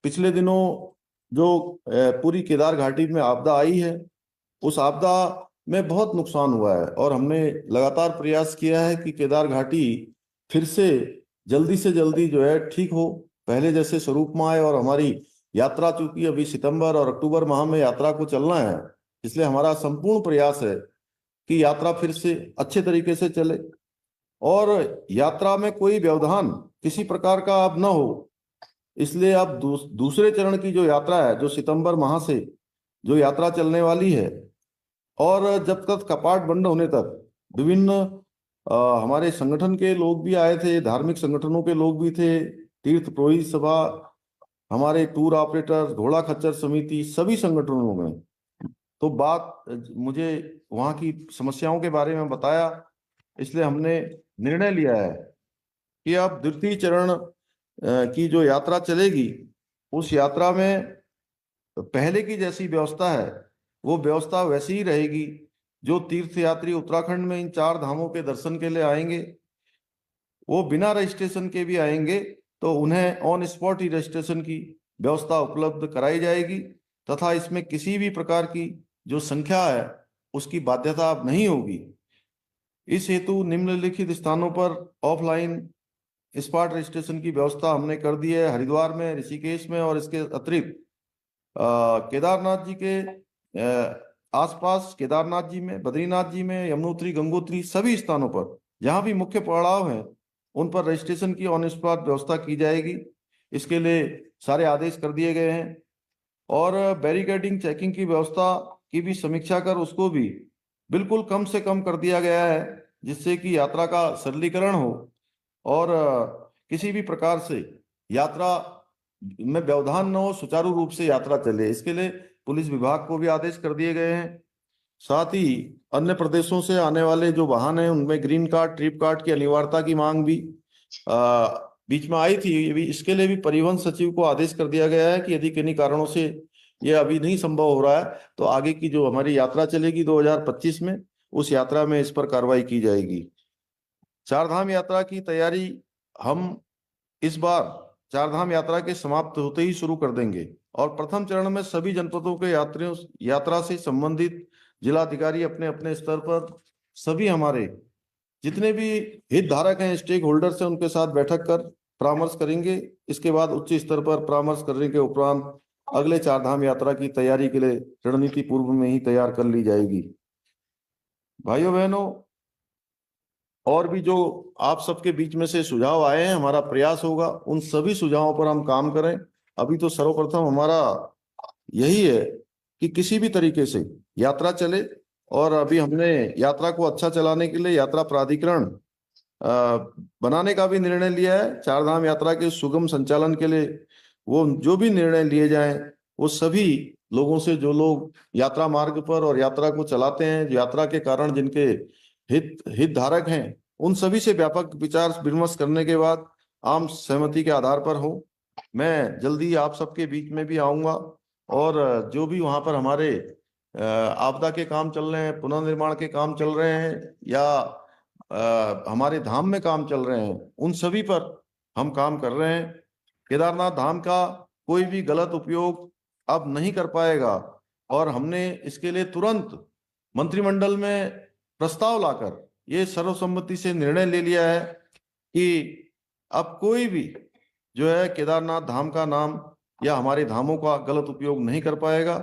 पिछले दिनों जो पूरी केदार घाटी में आपदा आई है, उस आपदा में बहुत नुकसान हुआ है और हमने लगातार प्रयास किया है कि केदार घाटी फिर से जल्दी जो है ठीक हो, पहले जैसे स्वरूप में आए। और हमारी यात्रा, चूंकि अभी सितंबर और अक्टूबर माह में यात्रा को चलना है, इसलिए हमारा संपूर्ण प्रयास है कि यात्रा फिर से अच्छे तरीके से चले और यात्रा में कोई व्यवधान किसी प्रकार का अब न हो। इसलिए अब दूसरे चरण की जो यात्रा है, जो सितंबर माह से जो यात्रा चलने वाली है, और जब तक कपाट बंद होने तक विभिन्न हमारे संगठन के लोग भी आए थे, धार्मिक संगठनों के लोग भी थे, तीर्थ पुरोहित सभा, हमारे टूर ऑपरेटर, घोड़ा खच्चर समिति, सभी संगठनों में तो बात मुझे वहाँ की समस्याओं के बारे में बताया। इसलिए हमने निर्णय लिया है कि अब द्वितीय चरण की जो यात्रा चलेगी, उस यात्रा में पहले की जैसी व्यवस्था है वो व्यवस्था वैसी ही रहेगी। जो तीर्थयात्री उत्तराखंड में इन 4 धामों के दर्शन के लिए आएंगे, वो बिना रजिस्ट्रेशन के भी आएंगे तो उन्हें ऑन स्पॉट ही रजिस्ट्रेशन की व्यवस्था उपलब्ध कराई जाएगी, तथा इसमें किसी भी प्रकार की जो संख्या है उसकी बाध्यता अब नहीं होगी। इस हेतु निम्नलिखित स्थानों पर ऑफलाइन स्पॉट रजिस्ट्रेशन की व्यवस्था हमने कर दी है: हरिद्वार में, ऋषिकेश में, और इसके अतिरिक्त केदारनाथ जी के आसपास, केदारनाथ जी में, बद्रीनाथ जी में, यमुनोत्री, गंगोत्री, सभी स्थानों पर जहां भी मुख्य पड़ाव हैं उन पर रजिस्ट्रेशन की ऑन स्पॉट व्यवस्था की जाएगी। इसके लिए सारे आदेश कर दिए गए हैं और बैरिकेडिंग, चेकिंग की व्यवस्था की भी समीक्षा कर उसको भी बिल्कुल कम से कम कर दिया गया है, जिससे कि यात्रा का सरलीकरण हो और किसी भी प्रकार से यात्रा में व्यवधान न हो, सुचारू रूप से यात्रा चले। इसके लिए पुलिस विभाग को भी आदेश कर दिए गए हैं। साथ ही अन्य प्रदेशों से आने वाले जो वाहन हैं उनमें ग्रीन कार्ड, ट्रिप कार्ड की अनिवार्यता की मांग भी बीच में आई थी। इसके लिए भी परिवहन सचिव को आदेश कर दिया गया है कि यदि किन्हीं कारणों से ये अभी नहीं संभव हो रहा है तो आगे की जो हमारी यात्रा चलेगी 2025 में, उस यात्रा में इस पर कार्रवाई की जाएगी। 4 धाम यात्रा की तैयारी हम इस बार 4 धाम यात्रा के समाप्त होते ही शुरू कर देंगे और प्रथम चरण में सभी जनपदों के यात्रियों, यात्रा से संबंधित जिलाधिकारी अपने अपने स्तर पर सभी हमारे जितने भी हितधारक हैं, स्टेक होल्डर्स हैं, उनके साथ बैठक कर परामर्श करेंगे। इसके बाद उच्च स्तर पर परामर्श करने के उपरांत अगले 4 धाम यात्रा की तैयारी के लिए रणनीति पूर्व में ही तैयार कर ली जाएगी। भाइयों बहनों, और भी जो आप सबके बीच में से सुझाव आए हैं, हमारा प्रयास होगा उन सभी सुझावों पर हम काम करें। अभी तो सर्वप्रथम हमारा यही है कि किसी भी तरीके से यात्रा चले और अभी हमने यात्रा को अच्छा चलाने के लिए यात्रा प्राधिकरण बनाने का भी निर्णय लिया है। 4 धाम यात्रा के सुगम संचालन के लिए वो जो भी निर्णय लिए जाएं, वो सभी लोगों से, जो लोग यात्रा मार्ग पर और यात्रा को चलाते हैं, यात्रा के कारण जिनके हितधारक हैं, उन सभी से व्यापक विचार विमर्श करने के बाद आम सहमति के आधार पर हो। मैं जल्दी आप सबके बीच में भी आऊंगा और जो भी वहां पर हमारे आपदा के काम चल रहे हैं, पुनर्निर्माण के काम चल रहे हैं, या हमारे धाम में काम चल रहे हैं, उन सभी पर हम काम कर रहे हैं। केदारनाथ धाम का कोई भी गलत उपयोग अब नहीं कर पाएगा और हमने इसके लिए तुरंत मंत्रिमंडल में प्रस्ताव लाकर ये सर्वसम्मति से निर्णय ले लिया है कि अब कोई भी जो है केदारनाथ धाम का नाम या हमारे धामों का गलत उपयोग नहीं कर पाएगा।